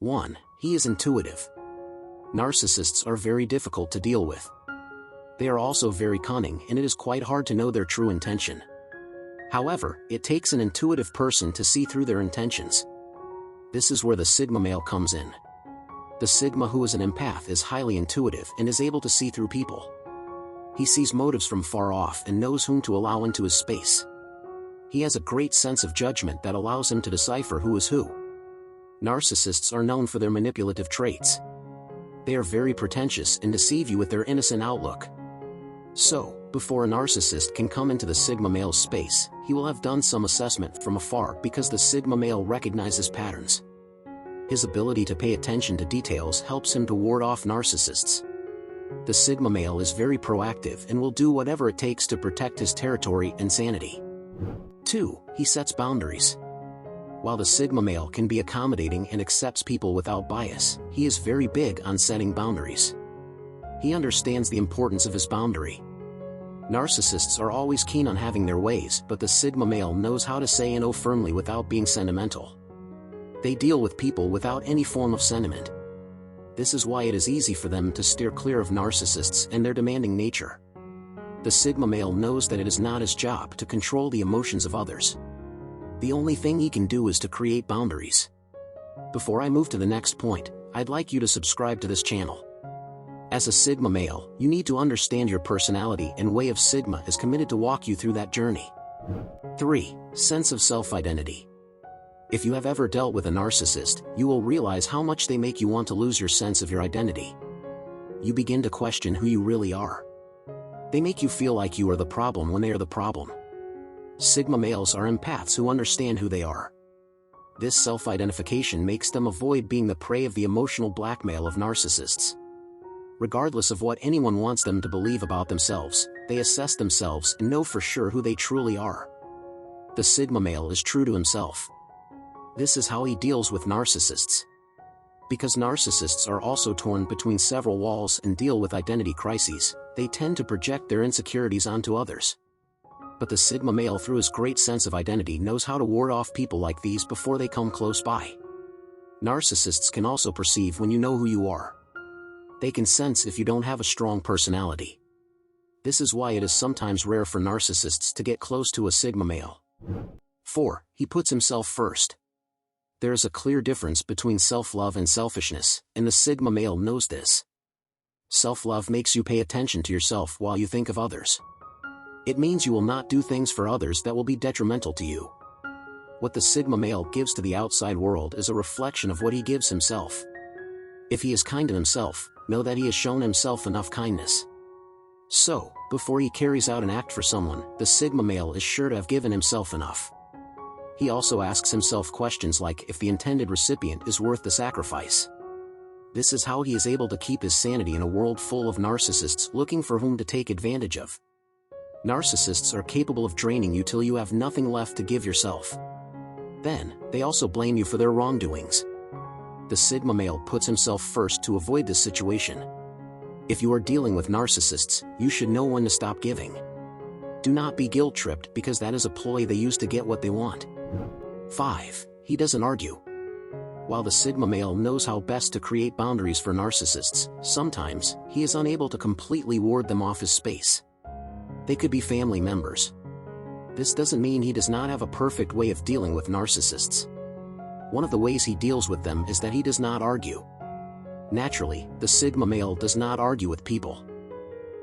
1. He is intuitive. Narcissists are very difficult to deal with. They are also very cunning, and it is quite hard to know their true intention. However, it takes an intuitive person to see through their intentions. This is where the Sigma male comes in. The Sigma who is an empath is highly intuitive and is able to see through people. He sees motives from far off and knows whom to allow into his space. He has a great sense of judgment that allows him to decipher who is who. Narcissists are known for their manipulative traits. They are very pretentious and deceive you with their innocent outlook. So, before a narcissist can come into the Sigma male's space, he will have done some assessment from afar because the Sigma male recognizes patterns. His ability to pay attention to details helps him to ward off narcissists. The Sigma male is very proactive and will do whatever it takes to protect his territory and sanity. 2. He sets boundaries. While the Sigma male can be accommodating and accepts people without bias, he is very big on setting boundaries. He understands the importance of his boundary. Narcissists are always keen on having their ways, but the Sigma male knows how to say no firmly without being sentimental. They deal with people without any form of sentiment. This is why it is easy for them to steer clear of narcissists and their demanding nature. The Sigma male knows that it is not his job to control the emotions of others. The only thing he can do is to create boundaries. Before I move to the next point, I'd like you to subscribe to this channel. As a Sigma male, you need to understand your personality and way of Sigma is committed to walk you through that journey. 3. Sense of self-identity. If you have ever dealt with a narcissist, you will realize how much they make you want to lose your sense of your identity. You begin to question who you really are. They make you feel like you are the problem when they are the problem. Sigma males are empaths who understand who they are. This self-identification makes them avoid being the prey of the emotional blackmail of narcissists. Regardless of what anyone wants them to believe about themselves, they assess themselves and know for sure who they truly are. The Sigma male is true to himself. This is how he deals with narcissists. Because narcissists are also torn between several walls and deal with identity crises, they tend to project their insecurities onto others. But the Sigma male, through his great sense of identity, knows how to ward off people like these before they come close by. Narcissists can also perceive when you know who you are. They can sense if you don't have a strong personality. This is why it is sometimes rare for narcissists to get close to a Sigma male. 4. He puts himself first. There is a clear difference between self-love and selfishness, and the Sigma male knows this. Self-love makes you pay attention to yourself while you think of others. It means you will not do things for others that will be detrimental to you. What the Sigma male gives to the outside world is a reflection of what he gives himself. If he is kind to himself, know that he has shown himself enough kindness. So, before he carries out an act for someone, the Sigma male is sure to have given himself enough. He also asks himself questions like if the intended recipient is worth the sacrifice. This is how he is able to keep his sanity in a world full of narcissists looking for whom to take advantage of. Narcissists are capable of draining you till you have nothing left to give yourself. Then, they also blame you for their wrongdoings. The Sigma male puts himself first to avoid this situation. If you are dealing with narcissists, you should know when to stop giving. Do not be guilt-tripped because that is a ploy they use to get what they want. 5. He doesn't argue. While the Sigma male knows how best to create boundaries for narcissists, sometimes he is unable to completely ward them off his space. They could be family members. This doesn't mean he does not have a perfect way of dealing with narcissists. One of the ways he deals with them is that he does not argue. Naturally, the Sigma male does not argue with people.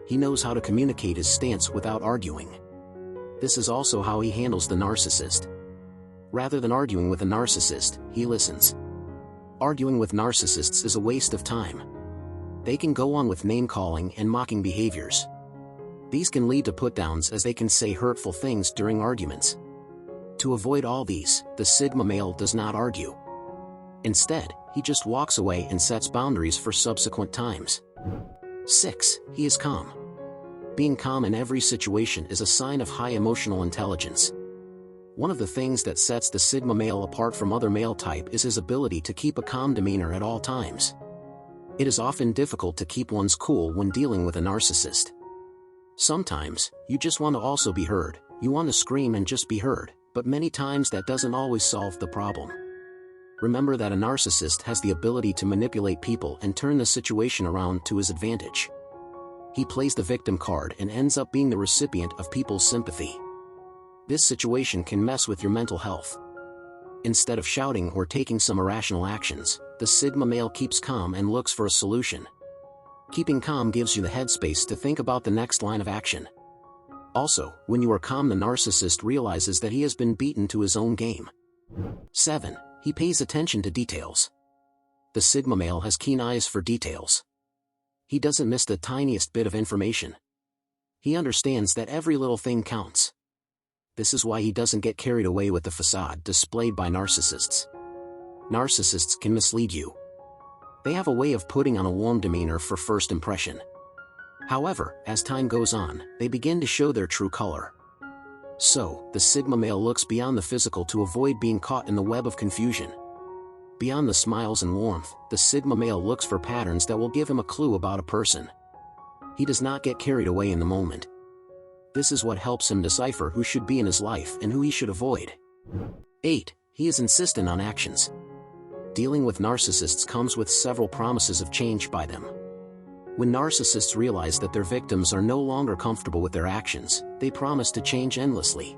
He knows how to communicate his stance without arguing. This is also how he handles the narcissist. Rather than arguing with a narcissist, he listens. Arguing with narcissists is a waste of time. They can go on with name-calling and mocking behaviors. These can lead to put-downs as they can say hurtful things during arguments. To avoid all these, the Sigma male does not argue. Instead, he just walks away and sets boundaries for subsequent times. 6. He is calm. Being calm in every situation is a sign of high emotional intelligence. One of the things that sets the Sigma male apart from other male type is his ability to keep a calm demeanor at all times. It is often difficult to keep one's cool when dealing with a narcissist. Sometimes, you just want to also be heard, you want to scream and just be heard, but many times that doesn't always solve the problem. Remember that a narcissist has the ability to manipulate people and turn the situation around to his advantage. He plays the victim card and ends up being the recipient of people's sympathy. This situation can mess with your mental health. Instead of shouting or taking some irrational actions, the Sigma male keeps calm and looks for a solution. Keeping calm gives you the headspace to think about the next line of action. Also, when you are calm, the narcissist realizes that he has been beaten to his own game. 7. He pays attention to details. The Sigma male has keen eyes for details. He doesn't miss the tiniest bit of information. He understands that every little thing counts. This is why he doesn't get carried away with the facade displayed by narcissists. Narcissists can mislead you. They have a way of putting on a warm demeanor for first impression. However, as time goes on, they begin to show their true color. So, the Sigma male looks beyond the physical to avoid being caught in the web of confusion. Beyond the smiles and warmth, the Sigma male looks for patterns that will give him a clue about a person. He does not get carried away in the moment. This is what helps him decipher who should be in his life and who he should avoid. 8. He is insistent on actions. Dealing with narcissists comes with several promises of change by them. When narcissists realize that their victims are no longer comfortable with their actions, they promise to change endlessly.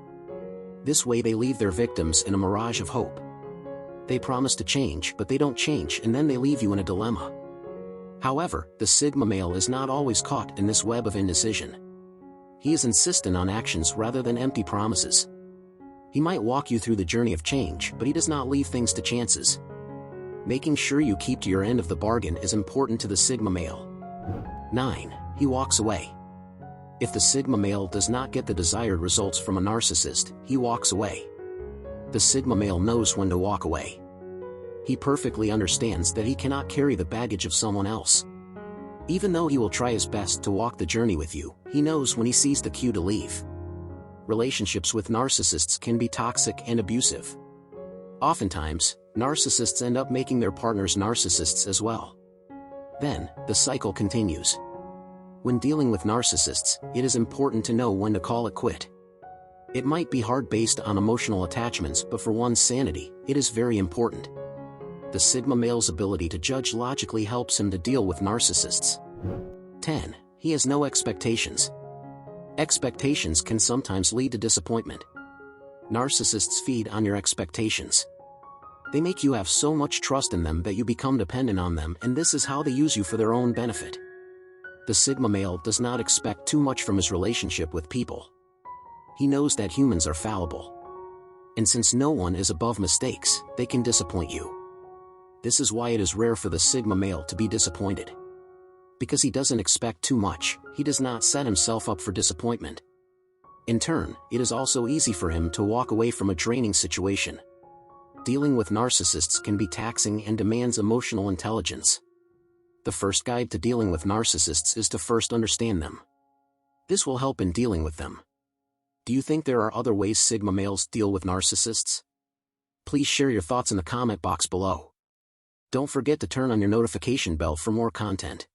This way they leave their victims in a mirage of hope. They promise to change, but they don't change, and then they leave you in a dilemma. However, the Sigma male is not always caught in this web of indecision. He is insistent on actions rather than empty promises. He might walk you through the journey of change, but he does not leave things to chances. Making sure you keep to your end of the bargain is important to the Sigma male. 9. He walks away. If the Sigma male does not get the desired results from a narcissist, he walks away. The Sigma male knows when to walk away. He perfectly understands that he cannot carry the baggage of someone else. Even though he will try his best to walk the journey with you, he knows when he sees the cue to leave. Relationships with narcissists can be toxic and abusive. Oftentimes, narcissists end up making their partners narcissists as well. Then, the cycle continues. When dealing with narcissists, it is important to know when to call it quit. It might be hard based on emotional attachments, but for one's sanity, it is very important. The Sigma male's ability to judge logically helps him to deal with narcissists. 10. He has no expectations. Expectations can sometimes lead to disappointment. Narcissists feed on your expectations. They make you have so much trust in them that you become dependent on them, and this is how they use you for their own benefit. The Sigma male does not expect too much from his relationship with people. He knows that humans are fallible. And since no one is above mistakes, they can disappoint you. This is why it is rare for the Sigma male to be disappointed. Because he doesn't expect too much, he does not set himself up for disappointment. In turn, it is also easy for him to walk away from a draining situation. Dealing with narcissists can be taxing and demands emotional intelligence. The first guide to dealing with narcissists is to first understand them. This will help in dealing with them. Do you think there are other ways Sigma males deal with narcissists? Please share your thoughts in the comment box below. Don't forget to turn on your notification bell for more content.